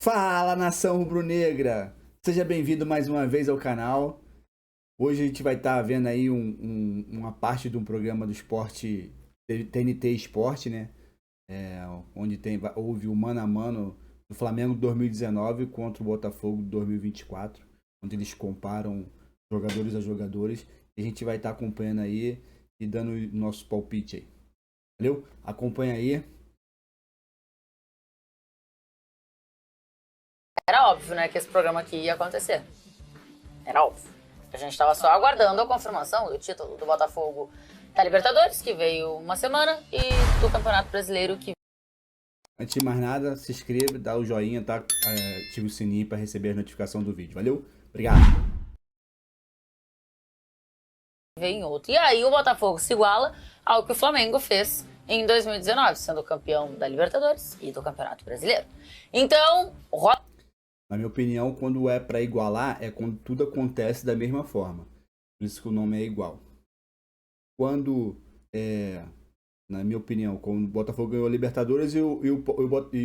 Fala, nação rubro-negra! Seja bem-vindo mais uma vez ao canal. Hoje a gente vai estar vendo aí uma parte de um programa do esporte, TNT Esporte, né? Onde houve o mano a mano do Flamengo 2019 contra o Botafogo 2024, onde eles comparam jogadores a jogadores. E a gente vai estar acompanhando aí e dando o nosso palpite aí. Valeu? Acompanha aí. Era óbvio, né, que esse programa aqui ia acontecer. Era óbvio. A gente estava só aguardando a confirmação do título do Botafogo da Libertadores, que veio uma semana, e do Campeonato Brasileiro, que Antes de mais nada, se inscreva, dá o joinha, tá? Ativa o sininho para receber a notificação do vídeo. Valeu? Obrigado! veio em outro. E aí o Botafogo se iguala ao que o Flamengo fez em 2019, sendo campeão da Libertadores e do Campeonato Brasileiro. Então, Na minha opinião, quando é para igualar, é quando tudo acontece da mesma forma. Por isso que o nome é igual. Quando, na minha opinião, quando o Botafogo ganhou a Libertadores e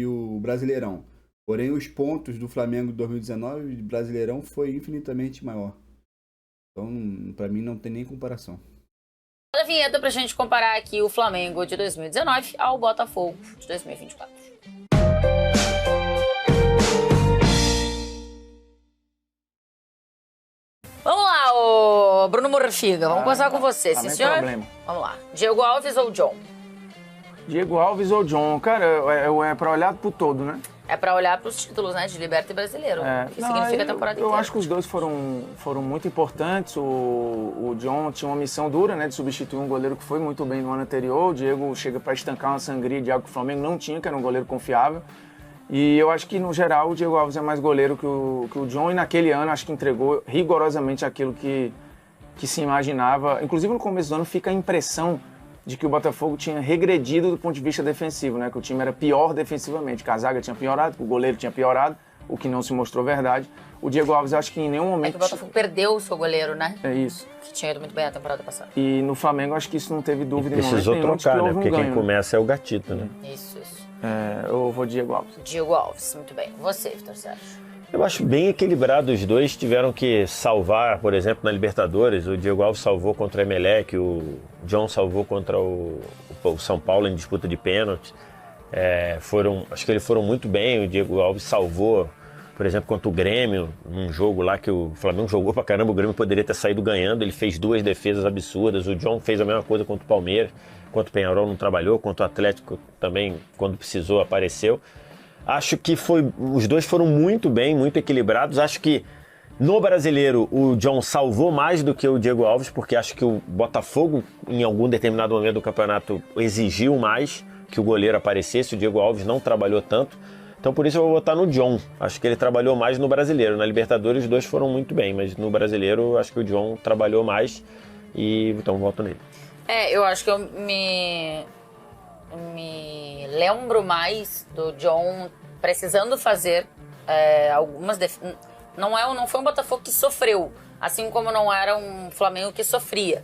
o Brasileirão. Porém, os pontos do Flamengo 2019 de Brasileirão foi infinitamente maior. Então, para mim, não tem nem comparação. a vinheta pra gente comparar aqui o Flamengo de 2019 ao Botafogo de 2024. Vamos lá, ô Bruno Murfiga, vamos começar com você, sim, senhor? Problema. Vamos lá. Diego Alves ou John? Diego Alves ou John? Cara, é pra olhar pro todo, né? É pra olhar pros títulos, né, de Liberta e Brasileiro, que significa a temporada inteira. Eu acho que os dois foram muito importantes. O John tinha uma missão dura, né, de substituir um goleiro que foi muito bem no ano anterior. O Diego chega para estancar uma sangria de algo que o Flamengo não tinha, que era um goleiro confiável. E eu acho que, no geral, o Diego Alves é mais goleiro que o John. E naquele ano, acho que entregou rigorosamente aquilo que se imaginava. Inclusive, no começo do ano, fica a impressão de que o Botafogo tinha regredido do ponto de vista defensivo, né? Que o time era pior defensivamente, que a zaga tinha piorado, que o goleiro tinha piorado, o que não se mostrou verdade. O Diego Alves, eu acho que em nenhum momento... É que o Botafogo perdeu o seu goleiro, né? É isso. Que tinha ido muito bem a temporada passada. E no Flamengo, acho que isso não teve dúvida em momento Precisou nenhum de que trocar, né? houve Porque quem ganho. começa é o Gatito, né? Isso. Eu vou Diego Alves. Diego Alves, muito bem. Você, Vitor Sérgio? Eu acho bem equilibrado. Os dois tiveram que salvar, por exemplo, na Libertadores. O Diego Alves salvou contra o Emelec, o John salvou contra o São Paulo em disputa de pênalti. Acho que eles foram muito bem. O Diego Alves salvou, por exemplo, contra o Grêmio, num jogo lá que o Flamengo jogou pra caramba. O Grêmio poderia ter saído ganhando. Ele fez duas defesas absurdas. O John fez a mesma coisa contra o Palmeiras. Contra o Peñarol não trabalhou. Contra o Atlético também, quando precisou, apareceu. Acho que os dois foram muito bem, muito equilibrados. Acho que no Brasileiro o John salvou mais do que o Diego Alves, porque acho que o Botafogo, em algum determinado momento do campeonato, exigiu mais que o goleiro aparecesse. O Diego Alves não trabalhou tanto. Então por isso eu vou votar no John. Acho que ele trabalhou mais no Brasileiro. Na Libertadores os dois foram muito bem, mas no Brasileiro acho que o John trabalhou mais e então voto nele. Eu acho que eu me lembro mais do John precisando fazer algumas não foi um Botafogo que sofreu, assim como não era um Flamengo que sofria.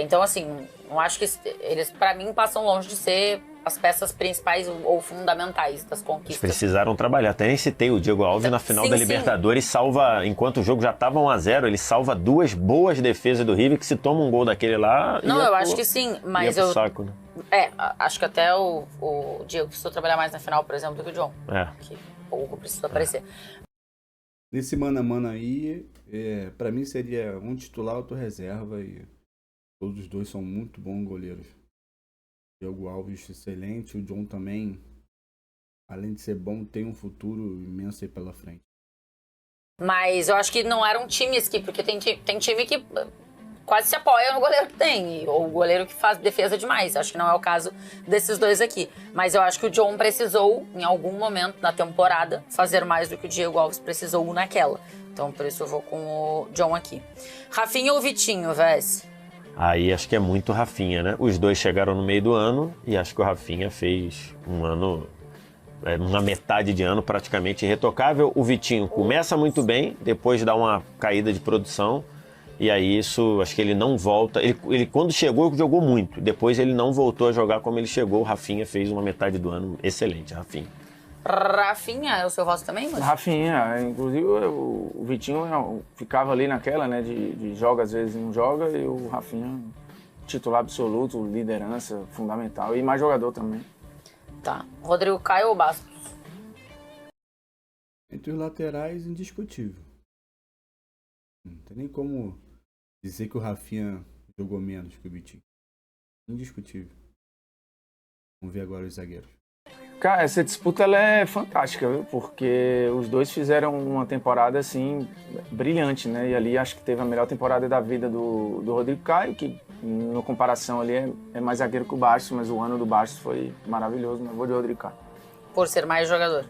Então, assim, eu acho que eles, pra mim, passam longe de ser as peças principais ou fundamentais das conquistas. Precisaram trabalhar. Até nem citei o Diego Alves na final da Libertadores. Salva, enquanto o jogo já estava 1-0, ele salva duas boas defesas do River, que se toma um gol daquele lá... Não, eu acho que sim, mas eu... Saco, né? Acho que até o Diego precisou trabalhar mais na final, por exemplo, do que o John. Que pouco precisou aparecer. Nesse mano a mano aí, para mim seria um titular, outro reserva, e todos os dois são muito bons goleiros. O Diego Alves excelente, o John também, além de ser bom, tem um futuro imenso aí pela frente. Mas eu acho que não eram times porque tem time que quase se apoia no goleiro que tem, ou o goleiro que faz defesa demais. Acho que não é o caso desses dois aqui. Mas eu acho que o John precisou, em algum momento na temporada, fazer mais do que o Diego Alves precisou naquela. Então, por isso eu vou com o John aqui. Rafinha ou Vitinho, Vess? Aí acho que é muito Rafinha, né? Os dois chegaram no meio do ano e acho que o Rafinha fez um ano, uma metade de ano praticamente irretocável. O Vitinho começa muito bem, depois dá uma caída de produção. E aí isso, acho que ele não volta. Ele quando chegou, jogou muito. Depois ele não voltou a jogar como ele chegou. O Rafinha fez uma metade do ano excelente, Rafinha. Rafinha, é o seu voto também, Murphy? Rafinha, inclusive o Vitinho ficava ali naquela, né, de joga, às vezes não joga, e o Rafinha, titular absoluto, liderança fundamental, e mais jogador também. Tá. Rodrigo Caio ou Bastos? Entre os laterais, indiscutível. Não tem nem como dizer que o Rafinha jogou menos que o Vitinho. Indiscutível. Vamos ver agora os zagueiros. Cara, essa disputa ela é fantástica, viu? Porque os dois fizeram uma temporada assim brilhante, né? E ali acho que teve a melhor temporada da vida do Rodrigo Caio, que na comparação ali é mais zagueiro que o Bastos, mas o ano do Bastos foi maravilhoso, mas vou de Rodrigo Caio. Por ser mais jogador?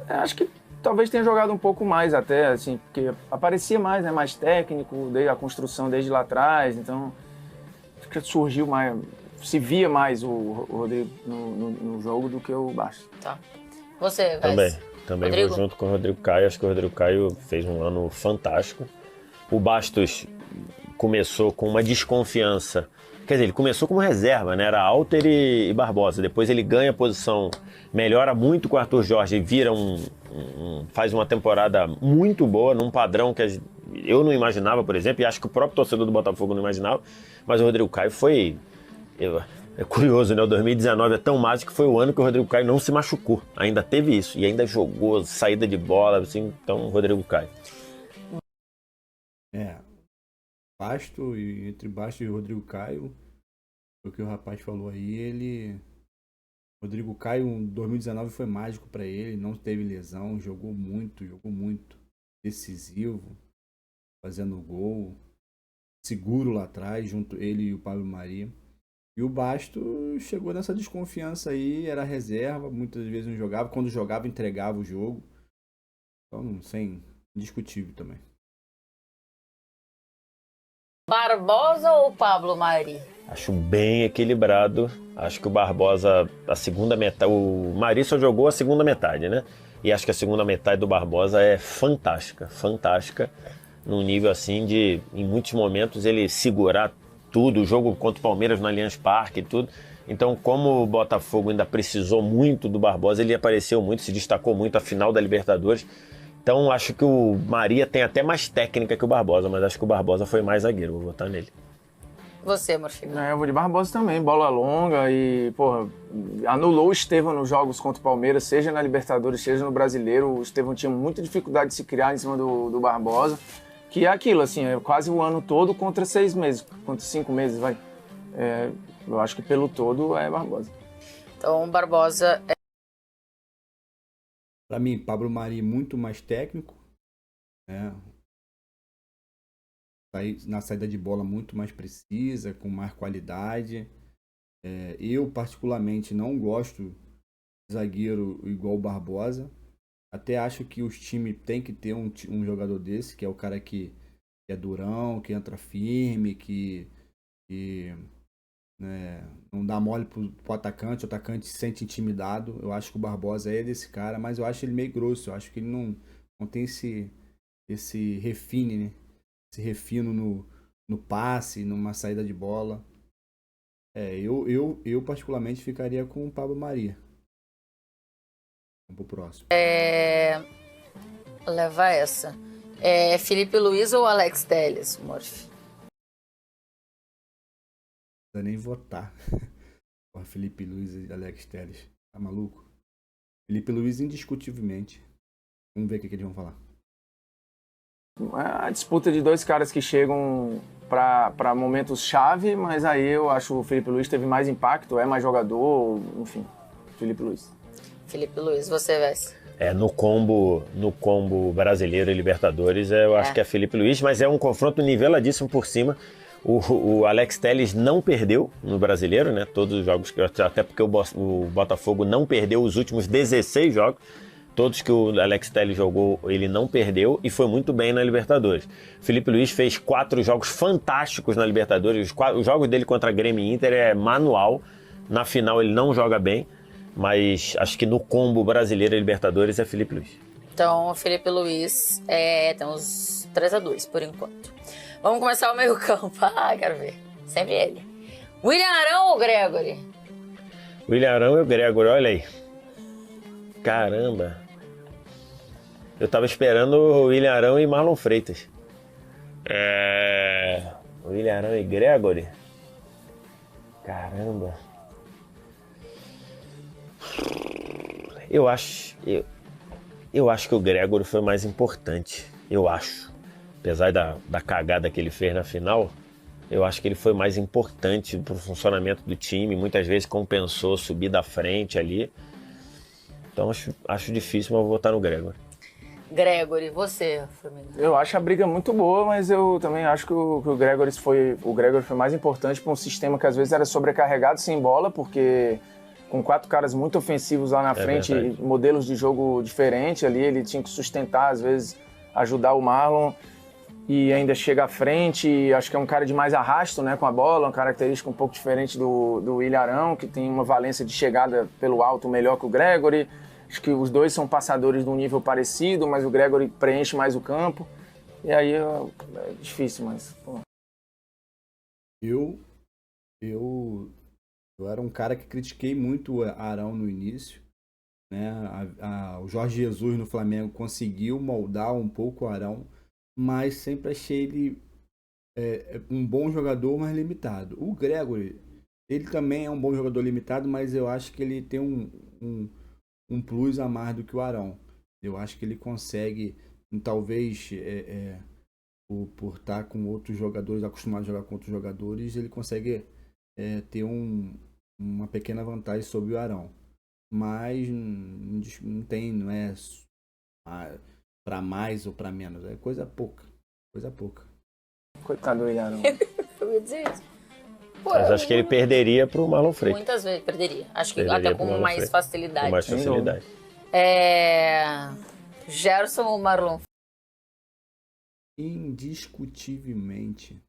Acho que talvez tenha jogado um pouco mais até, assim, porque aparecia mais, né? Mais técnico, a construção desde lá atrás, então acho que surgiu mais. Se via mais o Rodrigo no jogo do que o Bastos. Tá. Você, Vess? Também Rodrigo? vou junto com o Rodrigo Caio. Acho que o Rodrigo Caio fez um ano fantástico. O Bastos começou com uma desconfiança. Quer dizer, ele começou como reserva, né? Era Alter e Barbosa. Depois ele ganha a posição, melhora muito com o Arthur Jorge e vira faz uma temporada muito boa, num padrão que eu não imaginava, por exemplo, e acho que o próprio torcedor do Botafogo não imaginava. Mas o Rodrigo Caio foi... É curioso, né? O 2019 é tão mágico que foi o ano que o Rodrigo Caio não se machucou. Ainda teve isso. E ainda jogou saída de bola, assim. Então, Rodrigo Caio. Basto, e entre Bastos e Rodrigo Caio, o que o rapaz falou aí, Rodrigo Caio, em 2019 foi mágico para ele, não teve lesão, jogou muito, decisivo, fazendo gol, seguro lá atrás, junto ele e o Pablo Mari. E o Basto chegou nessa desconfiança aí, era reserva, muitas vezes não jogava, quando jogava entregava o jogo. Então, indiscutível também. Barbosa ou Pablo Mari? Acho bem equilibrado. Acho que o Barbosa, a segunda metade... O Mari só jogou a segunda metade, né? E acho que a segunda metade do Barbosa é fantástica. Fantástica. Num nível assim de, em muitos momentos, ele segurar tudo. O jogo contra o Palmeiras no Allianz Parque e tudo. Então, como o Botafogo ainda precisou muito do Barbosa, ele apareceu muito, se destacou muito a final da Libertadores. Então, acho que o Maria tem até mais técnica que o Barbosa, mas acho que o Barbosa foi mais zagueiro. Vou votar nele. Você, Murphy? Eu vou de Barbosa também, bola longa e, porra, anulou o Estevão nos jogos contra o Palmeiras, seja na Libertadores, seja no Brasileiro. O Estevão tinha muita dificuldade de se criar em cima do Barbosa, que é aquilo, assim, é quase o ano todo contra 6 meses, contra 5 meses, vai. Eu acho que pelo todo é Barbosa. Então, Barbosa é... Para mim, Pablo Mari muito mais técnico, né? Na saída de bola muito mais precisa, com mais qualidade. Eu, particularmente, não gosto de zagueiro igual o Barbosa. Até acho que os times têm que ter um jogador desse, que é o cara que é durão, que entra firme, que né, não dá mole pro atacante, o atacante se sente intimidado. Eu acho que o Barbosa é desse cara, mas eu acho ele meio grosso. Eu acho que ele não tem esse refine, né? Esse refino no passe, numa saída de bola. Eu particularmente ficaria com o Pablo Mari. Vamos pro próximo. Leva essa. Felipe Luiz ou Alex Telles, Murphy? Não precisa nem votar. Porra, Felipe Luiz e Alex Telles. Tá maluco? Felipe Luiz indiscutivelmente. Vamos ver o que eles vão falar. A disputa de dois caras que chegam para momentos-chave, mas aí eu acho que o Felipe Luiz teve mais impacto, é mais jogador, enfim, Felipe Luiz. Felipe Luiz, você, Vess? No combo brasileiro e Libertadores, eu acho que é Felipe Luiz, mas é um confronto niveladíssimo por cima. O Alex Telles não perdeu no brasileiro, né? Todos os jogos, até porque o Botafogo não perdeu os últimos 16 jogos. Todos que o Alex Telles jogou, ele não perdeu e foi muito bem na Libertadores. Felipe Luiz fez 4 jogos fantásticos na Libertadores. Os jogos dele contra Grêmio e Inter é manual. Na final ele não joga bem, mas acho que no combo brasileiro e Libertadores é Felipe Luiz. Então, o Felipe Luiz temos 3-2 por enquanto. Vamos começar o meio campo. Quero ver. Sempre ele. William Arão ou Gregory? William Arão e o Gregory, olha aí. Caramba. Eu tava esperando o William Arão e Marlon Freitas. William Arão e Gregory? Caramba. Eu acho que o Gregory foi mais importante. Eu acho. Apesar da cagada que ele fez na final, eu acho que ele foi mais importante pro funcionamento do time. Muitas vezes compensou subir da frente ali. Então acho difícil, mas eu vou votar no Gregory. Gregory, você, Flamengo? Eu acho a briga muito boa, mas eu também acho que o Gregory foi mais importante para um sistema que às vezes era sobrecarregado sem bola, porque com 4 caras muito ofensivos lá na frente, verdade. modelos de jogo diferentes ali, ele tinha que sustentar, às vezes ajudar o Marlon e ainda chega à frente. E acho que é um cara de mais arrasto, né, com a bola, uma característica um pouco diferente do William Arão, que tem uma valência de chegada pelo alto melhor que o Gregory. Acho que os dois são passadores de um nível parecido, mas o Gregory preenche mais o campo. E aí é difícil, mas... Pô. Eu era um cara que critiquei muito o Arão no início, né? O Jorge Jesus no Flamengo conseguiu moldar um pouco o Arão, mas sempre achei ele um bom jogador, mas limitado. O Gregory, ele também é um bom jogador limitado, mas eu acho que ele tem um plus a mais do que o Arão. Eu acho que ele consegue, talvez, por estar com outros jogadores, acostumado a jogar com outros jogadores, ele consegue ter uma pequena vantagem sobre o Arão. Mas não é para mais ou para menos, é coisa pouca. Coitado do William Arão. Eu ia dizer isso. Pô, Mas acho que ele perderia pro Marlon Freitas. Muitas vezes perderia. Acho que Perderia até pro com Marlon mais Freitas. facilidade. Com mais facilidade. Gerson ou Marlon? Indiscutivelmente.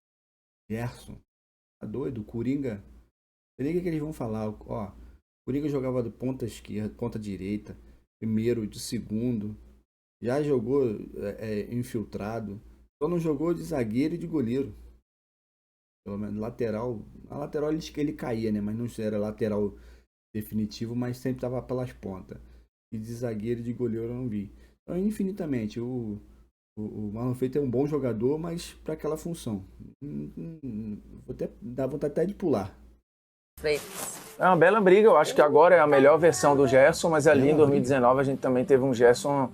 Gerson. Tá doido? Coringa. Não sei nem o que eles vão falar. Ó, Coringa jogava de ponta esquerda, ponta direita, primeiro, de segundo. Já jogou infiltrado. Só não jogou de zagueiro e de goleiro. Pelo menos lateral. Na lateral ele caía, né? Mas não era lateral definitivo, mas sempre estava pelas pontas. E de zagueiro e de goleiro eu não vi. Então, infinitamente, o Marlon Freitas é um bom jogador, mas para aquela função. Vou até dar vontade até de pular. Freitas. É uma bela briga, eu acho que agora é a melhor versão do Gerson, mas ali em 2019 a gente também teve um Gerson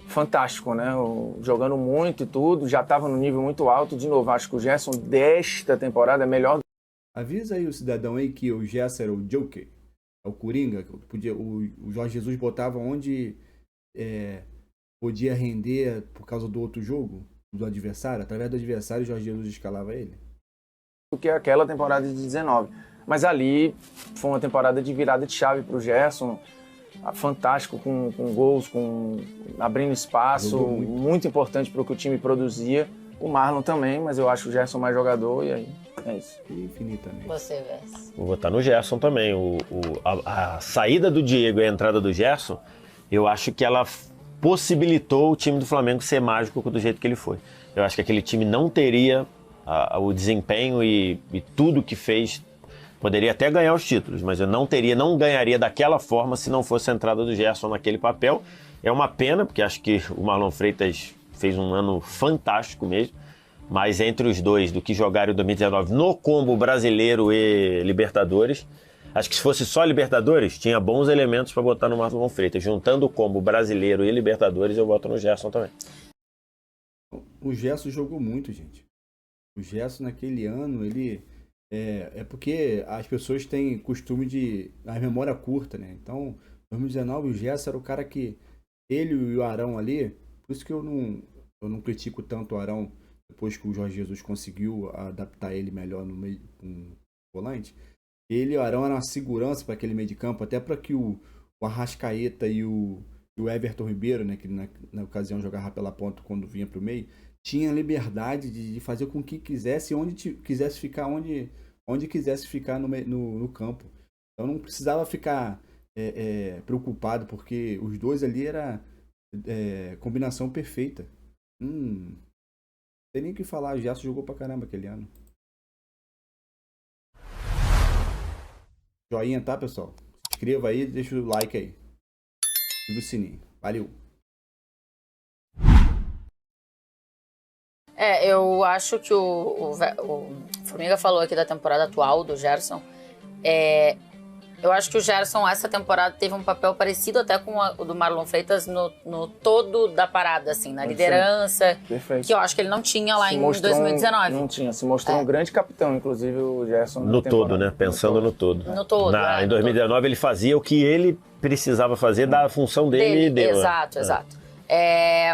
fantástico, né? Jogando muito e tudo, já estava no nível muito alto. De novo, acho que o Gerson desta temporada é melhor. Avisa aí o cidadão aí que o Gerson era o Joker, é o Coringa, o Jorge Jesus botava onde podia render por causa do outro jogo, do adversário. Através do adversário, o Jorge Jesus escalava ele. Do que aquela temporada de 19. Mas ali foi uma temporada de virada de chave para o Gerson, fantástico, com gols, abrindo espaço, muito importante para o que o time produzia. O Marlon também, mas eu acho o Gerson mais jogador e aí é isso. Infinitamente. Você, Vess. Vou votar no Gerson também. A saída do Diego e a entrada do Gerson, eu acho que ela possibilitou o time do Flamengo ser mágico do jeito que ele foi. Eu acho que aquele time não teria o desempenho e tudo que fez. Poderia até ganhar os títulos, mas eu não ganharia daquela forma se não fosse a entrada do Gerson naquele papel. É uma pena, porque acho que o Marlon Freitas fez um ano fantástico mesmo, mas entre os dois, do que jogaram em 2019 no combo brasileiro e Libertadores, acho que se fosse só Libertadores, tinha bons elementos para botar no Marlon Freitas. Juntando o combo brasileiro e Libertadores, eu voto no Gerson também. O Gerson jogou muito, gente. O Gerson naquele ano, ele... É porque as pessoas têm costume de... a memória curta, né? Então, em 2019, o Gerson era o cara que... ele e o Arão ali... Por isso que eu não critico tanto o Arão depois que o Jorge Jesus conseguiu adaptar ele melhor no meio com o volante. Ele e o Arão eram uma segurança para aquele meio de campo, até para que o Arrascaeta e o Everton Ribeiro, né, que na ocasião jogava pela ponta quando vinha para o meio, tinha liberdade de fazer com que quisesse, onde quisesse ficar, onde quisesse ficar no campo. Então não precisava ficar preocupado, porque os dois ali era combinação perfeita. Não tem nem o que falar, o Gerson jogou pra caramba aquele ano. Joinha, tá, pessoal? Se inscreva aí, deixa o like aí. ative o sininho. Valeu! Eu acho que o Formiga falou aqui da temporada atual do Gerson. Eu acho que o Gerson, essa temporada, teve um papel parecido até com o do Marlon Freitas no todo da parada, assim, na liderança. Perfeito. Que eu acho que ele não tinha lá em 2019. Não tinha, se mostrou um grande capitão, inclusive o Gerson. No todo, né? Pensando no todo. No todo. Em 2019 ele fazia o que ele precisava fazer da função dele e deu. Exato.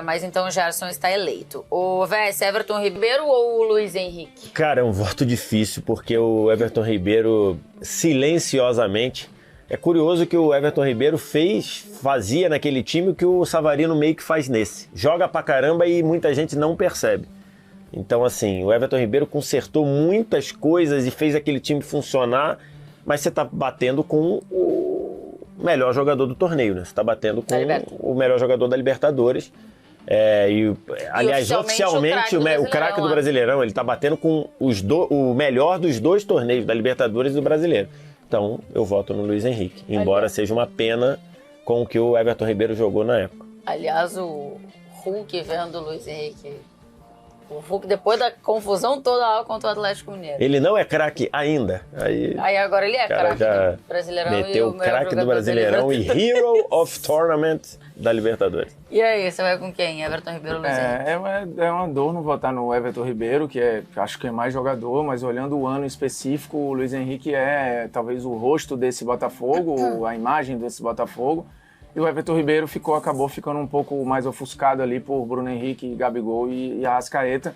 Mas então o Gerson está eleito. O VS, Everton Ribeiro ou o Luiz Henrique? Cara, é um voto difícil, porque o Everton Ribeiro, silenciosamente... É curioso que o Everton Ribeiro fazia naquele time o que o Savarino meio que faz nesse. Joga pra caramba e muita gente não percebe. Então, assim, o Everton Ribeiro consertou muitas coisas e fez aquele time funcionar, mas você tá batendo com o melhor jogador do torneio, né? Você tá batendo com o melhor jogador da Libertadores. Aliás, oficialmente o craque do Brasileirão, ele tá batendo com o melhor dos dois torneios, da Libertadores e do Brasileiro. Então, eu voto no Luiz Henrique, embora seja uma pena com o que o Everton Ribeiro jogou na época. Aliás, o Hulk vendo o Luiz Henrique. O Hulk, depois da confusão toda lá contra o Atlético Mineiro. Ele não é craque ainda. Aí agora ele é craque do Brasileirão. Meteu o craque do Brasileirão e Hero of Tournament da Libertadores. E aí, você vai com quem? Everton Ribeiro ou Luiz Henrique? É uma dor não votar no Everton Ribeiro, que acho que é mais jogador, mas olhando o ano específico, o Luiz Henrique é talvez o rosto desse Botafogo, a imagem desse Botafogo. E o Everton Ribeiro acabou ficando um pouco mais ofuscado ali por Bruno Henrique, Gabigol e Arrascaeta.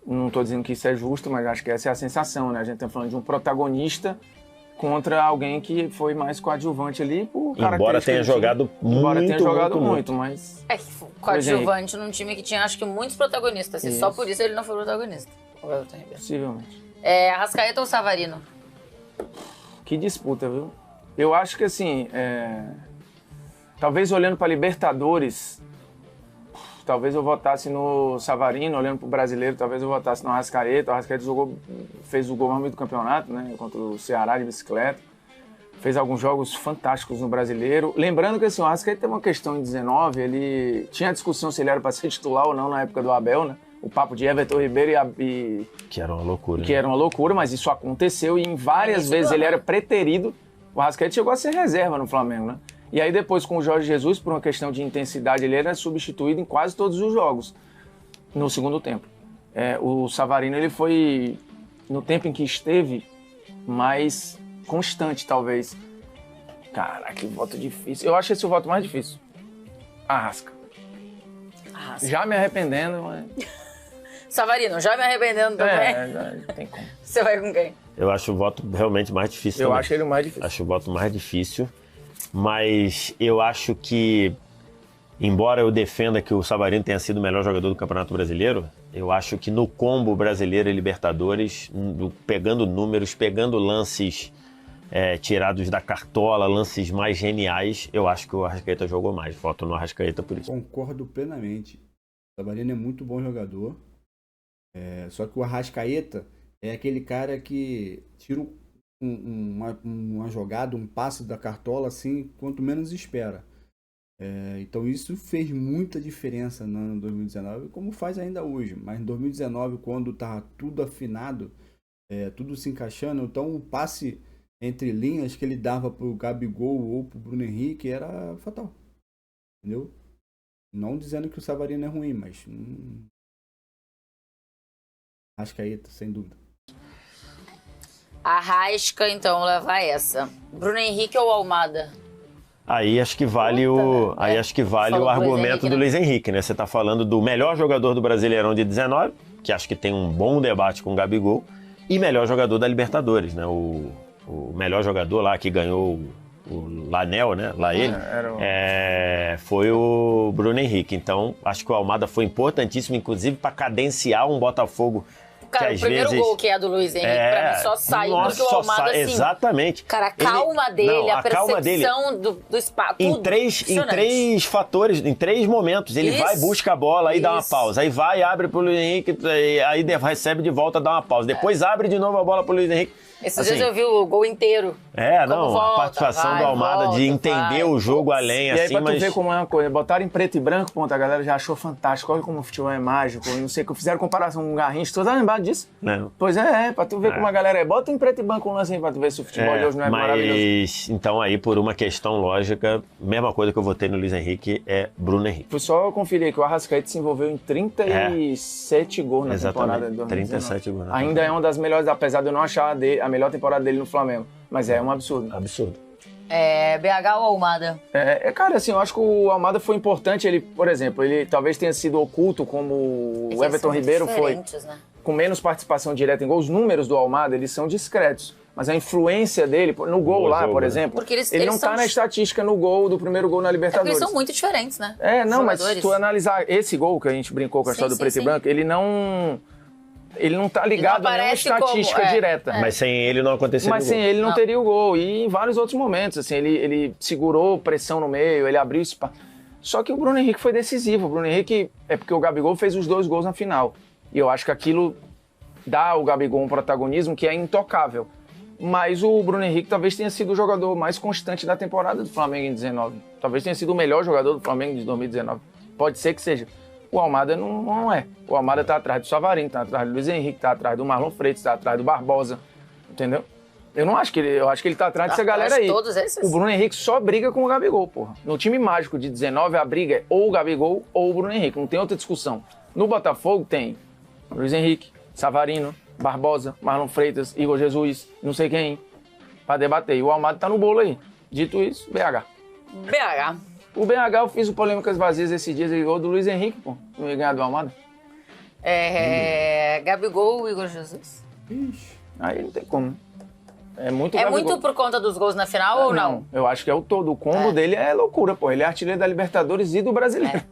Não estou dizendo que isso é justo, mas acho que essa é a sensação, né? A gente está falando de um protagonista contra alguém que foi mais coadjuvante ali por Embora tenha jogado muito, mas... Coadjuvante num time que tinha, acho que, muitos protagonistas. E só por isso ele não foi protagonista. O Everton Ribeiro. Possivelmente. Arrascaeta ou Savarino? Que disputa, viu? Eu acho que, assim... Talvez olhando para Libertadores, talvez eu votasse no Savarino, olhando para o Brasileiro, talvez eu votasse no Arrascaeta. O Arrascaeta fez o gol mais bonito do campeonato, né, contra o Ceará de bicicleta. Fez alguns jogos fantásticos no Brasileiro. Lembrando que assim, o Arrascaeta tem uma questão em 19, ele tinha a discussão se ele era para ser titular ou não na época do Abel, né? O papo de Everton Ribeiro que era uma loucura. Que era uma loucura, mas isso aconteceu e em várias vezes ele era preterido. O Arrascaeta chegou a ser reserva no Flamengo, né? E aí depois com o Jorge Jesus, por uma questão de intensidade, ele era substituído em quase todos os jogos no segundo tempo. O Savarino, ele foi, no tempo em que esteve, mais constante, talvez. Caraca, que voto difícil. Eu acho esse o voto mais difícil. Arrasca. Já me arrependendo, mas... Savarino, já me arrependendo também. Não tem como. Você vai com quem? Eu acho o voto realmente mais difícil Eu também. acho ele o mais difícil. Acho o voto mais difícil. Mas eu acho que, embora eu defenda que o Savarino tenha sido o melhor jogador do Campeonato Brasileiro, eu acho que no combo brasileiro e Libertadores, pegando números, pegando lances tirados da cartola, lances mais geniais, eu acho que o Arrascaeta jogou mais. Voto no Arrascaeta por isso. Concordo plenamente. O Savarino é muito bom jogador. Só que o Arrascaeta é aquele cara que tira uma jogada, um passe da cartola, assim, quanto menos espera. Então isso fez muita diferença no ano 2019, como faz ainda hoje. Mas em 2019, quando estava tudo afinado, tudo se encaixando, então o passe entre linhas que ele dava pro Gabigol ou pro Bruno Henrique era fatal. Entendeu? Não dizendo que o Savarino é ruim, mas... Arrascaeta, sem dúvida. Arrasca, então, levar essa. Bruno Henrique ou Almada? Aí acho que vale o argumento do Luiz Henrique, né? Você tá falando do melhor jogador do Brasileirão de 19, que acho que tem um bom debate com o Gabigol, e melhor jogador da Libertadores, né? O melhor jogador lá que ganhou o Lanel, né? Lá ele, foi o Bruno Henrique. Então, acho que o Almada foi importantíssimo, inclusive, para cadenciar um Botafogo Cara, o às primeiro vezes... gol que é do Luiz Henrique, pra mim, só sai porque o Almada, assim... Exatamente. Cara, a calma dele, a percepção do espaço, em três fatores, em 3 momentos. Ele vai, busca a bola, aí dá uma pausa. Aí vai, abre pro Luiz Henrique, aí recebe de volta, dá uma pausa. Depois abre de novo a bola pro Luiz Henrique. Esses dias eu vi o gol inteiro. A participação do Almada de entender o jogo além, assim, assim, pra tu ver como é uma coisa, botaram em preto e branco, ponto, a galera já achou fantástico, olha como o futebol é mágico, não sei, que fizeram comparação com o Garrincha, tu tá lembrado disso? Não. Pois pra tu ver como a galera é, bota em preto e branco um lance aí pra tu ver se o futebol de hoje não é maravilhoso. Mas, então aí, por uma questão lógica, mesma coisa que eu votei no Luiz Henrique é Bruno Henrique. Fui só conferir que o Arrascaeta se envolveu em 37 gols na temporada de 37 gols. Ainda é uma das melhores, apesar de eu não achar a melhor temporada dele no Flamengo. Mas é um absurdo. Absurdo. BH ou Almada? Cara, assim, eu acho que o Almada foi importante. Ele, por exemplo, ele talvez tenha sido oculto como o Everton Ribeiro foi. Né? Com menos participação direta em gols. Os números do Almada, eles são discretos. Mas a influência dele, no gol lá, por exemplo, ele não tá na estatística no gol do primeiro gol na Libertadores. Porque eles são muito diferentes, né? Mas se tu analisar esse gol que a gente brincou com a história do preto e branco, ele não tá ligado a nenhuma estatística direta. Mas sem ele não aconteceria Mas sem ele não teria o gol. E em vários outros momentos, assim, ele segurou pressão no meio, ele abriu espaço. Só que o Bruno Henrique foi decisivo. O Bruno Henrique, porque o Gabigol fez os 2 gols na final. E eu acho que aquilo dá ao Gabigol um protagonismo que é intocável. Mas o Bruno Henrique talvez tenha sido o jogador mais constante da temporada do Flamengo em 19. Talvez tenha sido o melhor jogador do Flamengo de 2019. Pode ser que seja. O Almada não é. O Almada tá atrás do Savarino, tá atrás do Luiz Henrique, tá atrás do Marlon Freitas, tá atrás do Barbosa. Entendeu? Eu acho que ele tá atrás dessa galera aí. Todos esses. O Bruno Henrique só briga com o Gabigol, porra. No time mágico de 19, a briga é ou o Gabigol ou o Bruno Henrique. Não tem outra discussão. No Botafogo tem Luiz Henrique, Savarino, Barbosa, Marlon Freitas, Igor Jesus, não sei quem, pra debater. E o Almada tá no bolo aí. Dito isso, BH. O BH, eu fiz o Polêmicas Vazias esses dias, ele ganhou do Luiz Henrique, pô. Não ia ganhar do Almada. Gabigol ou Igor Jesus? Ixi, aí não tem como. É muito Gabigol. Muito por conta dos gols na final ou não? Eu acho que é o todo. O combo dele é loucura, pô. Ele é artilheiro da Libertadores e do Brasileiro.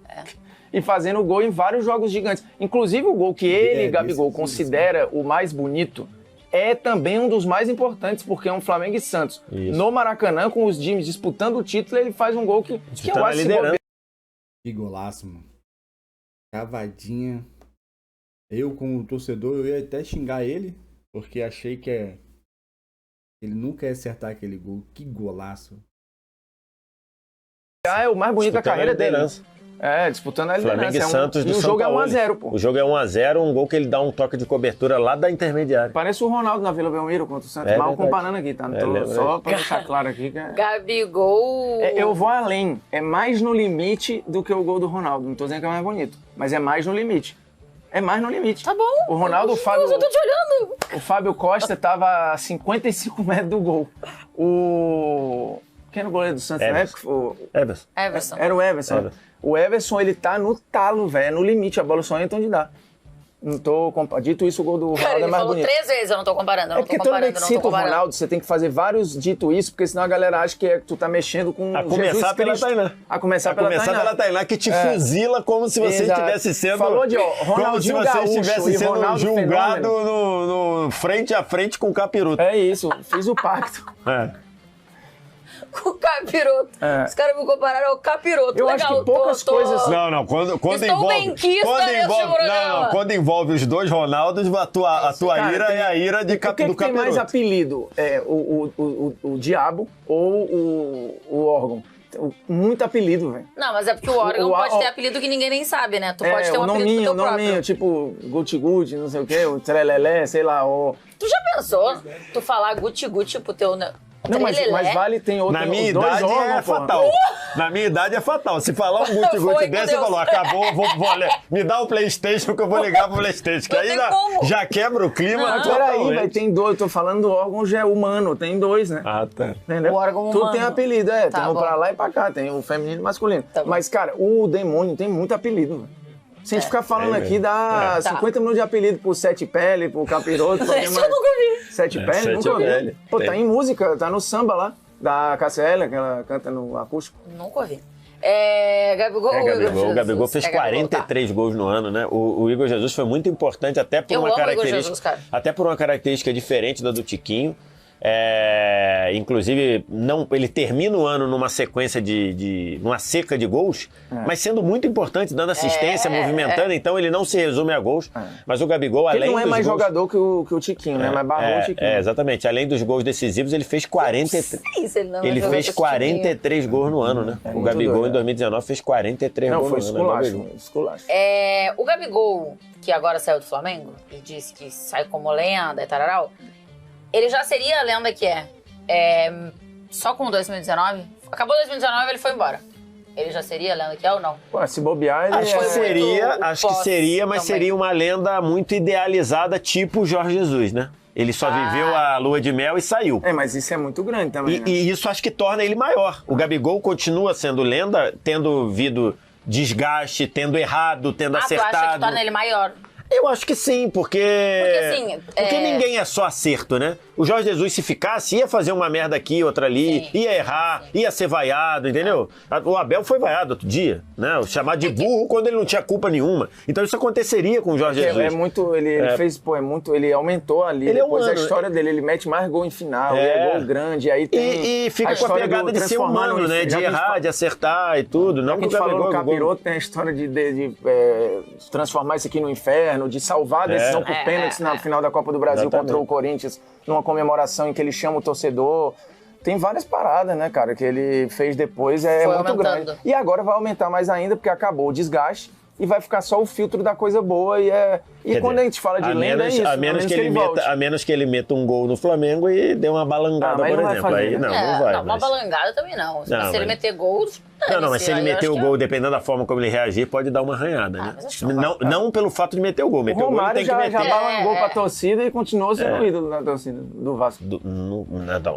E fazendo gol em vários jogos gigantes. Inclusive o gol que ele, Gabigol, considera o mais bonito, é também um dos mais importantes, porque é um Flamengo e Santos. Isso. No Maracanã, com os times disputando o título, ele faz um gol que eu acho que golaço, mano. Cavadinha. Eu, como torcedor, eu ia até xingar ele, porque achei que ele nunca ia acertar aquele gol. Que golaço. É o mais bonito da carreira dele. Disputando a liderança. Flamengo e Santos do São Paulo. E o jogo é 1-0, pô. O jogo é 1-0, um gol que ele dá um toque de cobertura lá da intermediária. Parece o Ronaldo na Vila Belmiro contra o Santos. Mal comparando aqui, tá? Só pra deixar claro aqui que Gabigol... eu vou além. É mais no limite do que o gol do Ronaldo. Não tô dizendo que é mais bonito, mas é mais no limite. É mais no limite. Tá bom. O Ronaldo, o Fábio... Eu tô te olhando. O Fábio Costa tava a 55 metros do gol. Quem era o goleiro do Santos na época? Everson. Era o Everson. O Everson, ele tá no talo, velho. No limite. A bola só entra onde dá. Não tô comparando. Dito isso, o gol do Ronaldo é mais bonito. Ele falou 3 vezes, eu não tô comparando. Porque toda vez que cita o Ronaldo, você tem que fazer vários dito isso, porque senão a galera acha que tu tá mexendo com A começar pela Tainá. A começar pela Tainá, que te fuzila como se você estivesse sendo... Falou de Ronaldinho Gaúcho como se você estivesse sendo Ronaldo julgado no frente a frente com o capiroto. É isso, fiz o pacto. Com o capiroto. Os caras me compararam ao capiroto. Eu acho que poucas coisas... Não, quando envolve os dois Ronaldos, a tua ira é a ira do capiroto. O que tem mais apelido? O diabo ou o órgão? Muito apelido, velho. Não, mas é porque o órgão pode ter apelido que ninguém nem sabe, né? Tu pode ter um apelido do teu próprio. Tipo Guti-Guti, não sei o quê, o Trelelé, sei lá, Tu já pensou? Tu falar Guti-Guti pro teu... Não, mas vale, tem outro. Na minha idade é fatal. Na minha idade é fatal. Se falar um guti-guti desse, você falou, acabou, me dá o PlayStation que eu vou ligar pro PlayStation. Que aí já quebra o clima. Mas peraí, velho, tem 2. Eu tô falando do órgão já é humano, tem 2, né? Ah, tá. Entendeu? O órgão Tudo humano. tem apelido, tem um pra lá e pra cá, tem o feminino e o masculino. Mas, cara, o demônio tem muito apelido, velho. Se a gente ficar falando aqui, dá 50 minutos de apelido pro Sete Pele, pro Capiroto. Esse eu nunca vi. Sete Pele? Nunca ouvi. Pô, tá em música, tá no samba lá, da Cassia Eller, que ela canta no acústico. Nunca ouvi. Gabigol. O Gabigol fez 43 gols no ano, né? O Igor Jesus foi muito importante até por uma característica, Jesus, cara. até por uma característica diferente da do Tiquinho. Inclusive, ele termina o ano numa sequência numa seca de gols, mas sendo muito importante, dando assistência, movimentando, então ele não se resume a gols. Mas o Gabigol, além dos gols... Ele não é mais jogador que o Tiquinho, né? Mas barrou o Tiquinho. Exatamente. Além dos gols decisivos, ele fez 43... Ele fez 43 gols no ano, né? O Gabigol em 2019 fez 43 gols no ano. Não, foi esculacho. O Gabigol, que agora saiu do Flamengo, e disse que sai como lenda e tararau, ele já seria a lenda que só com 2019? Acabou 2019, ele foi embora. Ele já seria a lenda que é ou não? Pô, se bobear, ele acho que seria, mas também. seria uma lenda muito idealizada, tipo o Jorge Jesus, né? Ele só viveu a lua de mel e saiu. Mas isso é muito grande também, né? E isso acho que torna ele maior. O Gabigol continua sendo lenda, tendo havido desgaste, tendo errado, tendo acertado. Tu acha que torna ele maior? Eu acho que sim, porque assim, ninguém é só acerto, né? O Jorge Jesus, se ficasse, ia fazer uma merda aqui, outra ali, ia errar, ia ser vaiado, entendeu? O Abel foi vaiado outro dia, né? Chamar de burro quando ele não tinha culpa nenhuma. Então isso aconteceria com o Jorge Jesus. Ele fez, ele aumentou ali, ele depois a história dele, ele mete mais gol em final, gol grande, aí tem... E fica com a pegada de ser humano, né? De errar, de acertar e tudo. Não que a gente falou no Capiroto, tem a história de transformar isso aqui no inferno, de salvar a decisão por pênaltis na final da Copa do Brasil contra o Corinthians, numa comemoração em que ele chama o torcedor. Tem várias paradas, né, cara, que ele fez depois, Foi muito aumentando. grande. E agora vai aumentar mais ainda, porque acabou o desgaste e vai ficar só o filtro da coisa boa. E quando a gente fala de lenda, é isso. A menos que ele meta um gol no Flamengo e dê uma balangada, por exemplo. Aí, não vai. Uma balangada também não. Não, se ele meter gols... Mas se ele meter o gol, dependendo da forma como ele reagir, pode dar uma arranhada, né? Não pelo fato de meter o gol. Meter o gol, ele tem que meter. Já balangou pra torcida e continuou sendo ídolo da torcida do Vasco. Não,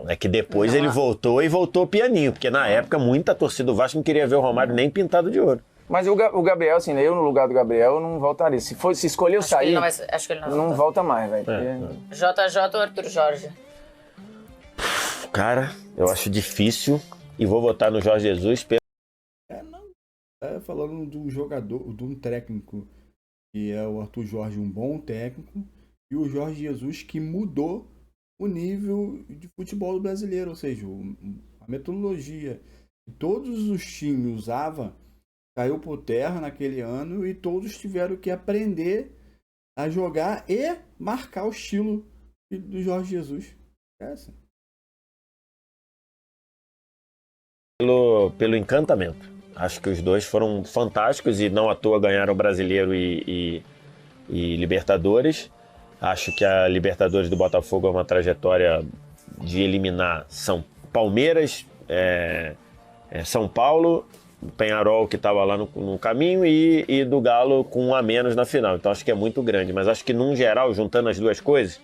é que depois ele voltou pianinho, porque na época muita torcida do Vasco não queria ver o Romário nem pintado de ouro. Mas o Gabriel, assim, eu no lugar do Gabriel não voltaria. Se escolheu sair, acho que ele não volta mais, velho. JJ ou Arthur Jorge? Cara, eu acho difícil e vou votar no Jorge Jesus. Falando de um jogador, de um técnico, que é o Arthur Jorge, um bom técnico, e o Jorge Jesus, que mudou o nível de futebol brasileiro, ou seja, a metodologia que todos os times usavam caiu por terra naquele ano e todos tiveram que aprender a jogar e marcar o estilo do Jorge Jesus. Pelo encantamento. Acho que os dois foram fantásticos e não à toa ganharam o Brasileiro e Libertadores. Acho que a Libertadores do Botafogo é uma trajetória de eliminar Palmeiras, São Paulo, Peñarol, que estava lá no caminho, e do Galo com um a menos na final. Então acho que é muito grande. Mas acho que, num geral, juntando as duas coisas,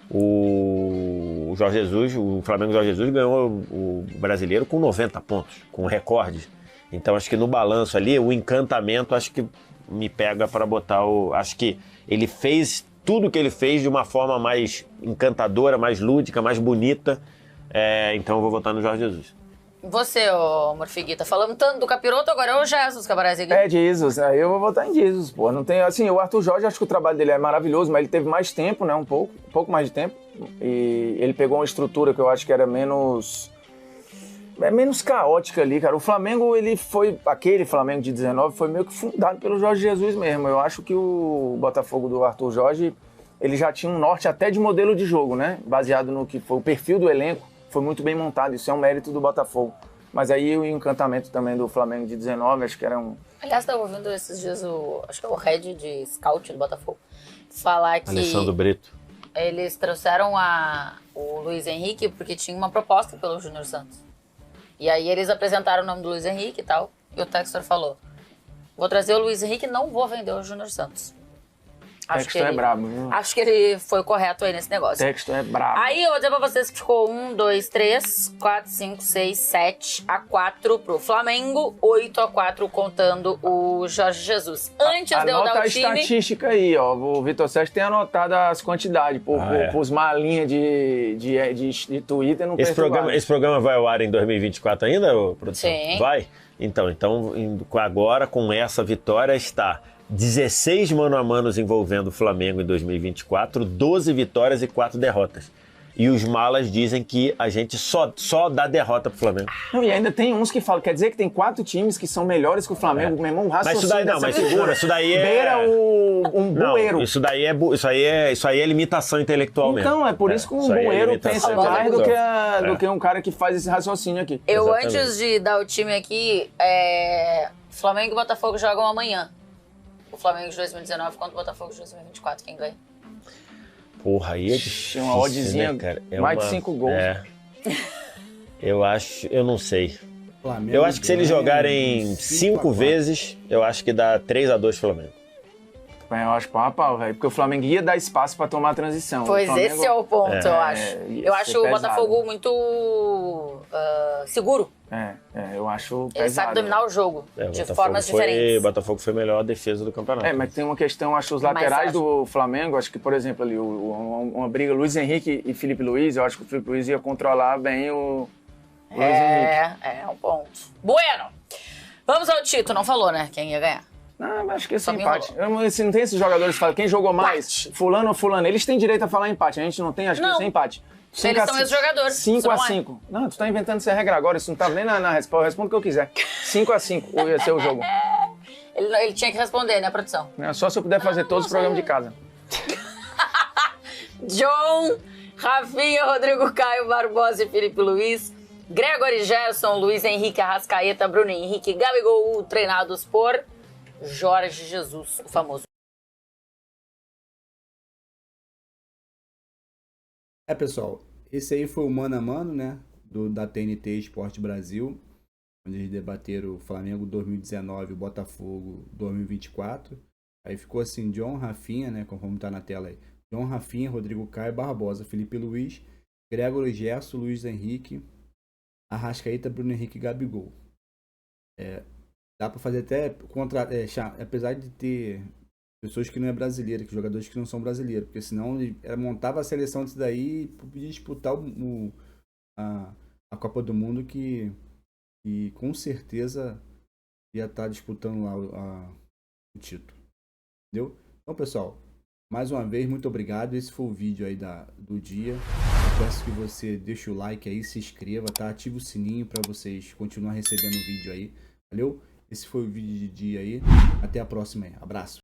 o Flamengo Jorge Jesus ganhou o Brasileiro com 90 pontos, com recordes. Então acho que no balanço ali, o encantamento acho que me pega para botar acho que ele fez tudo que ele fez de uma forma mais encantadora, mais lúdica, mais bonita. Então eu vou votar no Jorge Jesus. Você, Morfiguita, falando tanto do Capiroto, agora é o Jesus que aparece aqui. Jesus, eu vou votar em Jesus, pô. Não tem, assim, o Arthur Jorge, acho que o trabalho dele é maravilhoso, mas ele teve mais tempo, né, um pouco mais de tempo. E ele pegou uma estrutura que eu acho que era menos caótica ali, cara. O Flamengo, aquele Flamengo de 19 foi meio que fundado pelo Jorge Jesus mesmo. Eu acho que o Botafogo do Arthur Jorge, ele já tinha um norte até de modelo de jogo, né? Baseado no que foi o perfil do elenco, foi muito bem montado. Isso é um mérito do Botafogo. Mas aí o encantamento também do Flamengo de 19, acho que era um... Aliás, estava ouvindo esses dias acho que é o head de scout do Botafogo falar que... Alessandro Brito. Eles trouxeram o Luiz Henrique porque tinha uma proposta pelo Júnior Santos. E aí eles apresentaram o nome do Luiz Henrique e tal, e o Textor falou, vou trazer o Luiz Henrique e não vou vender o Júnior Santos. Textor é brabo, viu? Acho que ele foi correto aí nesse negócio. Textor é brabo. Aí eu vou dizer pra vocês que ficou 1, 2, 3, 4, 5, 6, 7 a 4 pro Flamengo, 8 a 4 contando o Jorge Jesus. Antes de eu dar o time... Anota a estatística aí, ó. O Vitor Sérgio tem anotado as quantidades pros malinhas de Twitter. Não Esse programa vai ao ar em 2024 ainda, produção? Sim. Vai? Então, agora com essa vitória está 16 mano a manos envolvendo o Flamengo em 2024, 12 vitórias e 4 derrotas. E os malas dizem que a gente só dá derrota pro Flamengo. Não, e ainda tem uns que falam, quer dizer que tem 4 times que são melhores que o Flamengo, meu irmão, Mas isso daí não, mas figura. isso daí é... Beira um bueiro. Isso aí é limitação intelectual mesmo. Então, é por isso que um bueiro pensa mais do que um cara que faz esse raciocínio aqui. Eu, Exatamente. antes de dar o time aqui, Flamengo e Botafogo jogam amanhã. O Flamengo de 2019 contra o Botafogo de 2024, quem ganha? Porra, aí é difícil, uma oddzinha, né, cara? mais de 5 gols. Eu não sei. Flamengo Eu acho que se eles jogarem 5 5 vezes, eu acho que dá 3-2 Flamengo. Eu acho pau a pau, velho. Porque o Flamengo ia dar espaço pra tomar a transição. Pois Flamengo... esse é o ponto, eu acho. Eu acho o Botafogo muito seguro. Eu acho pesado. Ele sabe dominar o jogo de formas diferentes. O Botafogo foi a melhor defesa do campeonato. Mas tem uma questão, acho os laterais do Flamengo, acho que, por exemplo, ali uma briga Luiz Henrique e Felipe Luiz, eu acho que o Felipe Luiz ia controlar bem o Luiz Henrique. É um ponto. Bueno, vamos ao título, não falou, né? Quem ia ganhar? Não, acho que esse Só é me empate. Não tem esses jogadores que falam quem jogou mais, fulano ou fulano. Eles têm direito a falar empate, a gente não tem, acho que Não. esse é empate. Eles são meus jogadores. 5-5. Não, tu tá inventando essa regra agora, isso não tá nem na resposta. Eu respondo o que eu quiser. 5-5 ia ser o jogo. Ele tinha que responder, né, produção? Só se eu puder fazer todos os programas de casa. John, Rafinha, Rodrigo Caio, Barbosa e Felipe Luiz, Gregory Gerson, Luiz Henrique, Arrascaeta, Bruno Henrique, Gabigol, treinados por Jorge Jesus, o famoso. Pessoal, esse aí foi o mano a mano, né, da TNT Esporte Brasil, onde eles debateram o Flamengo 2019 e o Botafogo 2024. Aí ficou assim, John, Rafinha, né, conforme tá na tela aí. John, Rafinha, Rodrigo Caio, Barbosa, Felipe Luiz, Gregory Gerson, Luiz Henrique, Arrascaeta, Bruno Henrique e Gabigol. Dá pra fazer até apesar de ter pessoas que não é brasileira, que jogadores que não são brasileiros, porque senão ele montava a seleção disso daí e podia disputar a Copa do Mundo que com certeza ia estar disputando lá o título. Entendeu? Então, pessoal, mais uma vez, muito obrigado. Esse foi o vídeo aí do dia. Eu peço que você deixe o like aí, se inscreva, tá? Ativa o sininho para vocês continuarem recebendo o vídeo aí. Valeu? Esse foi o vídeo de dia aí. Até a próxima aí. Abraço.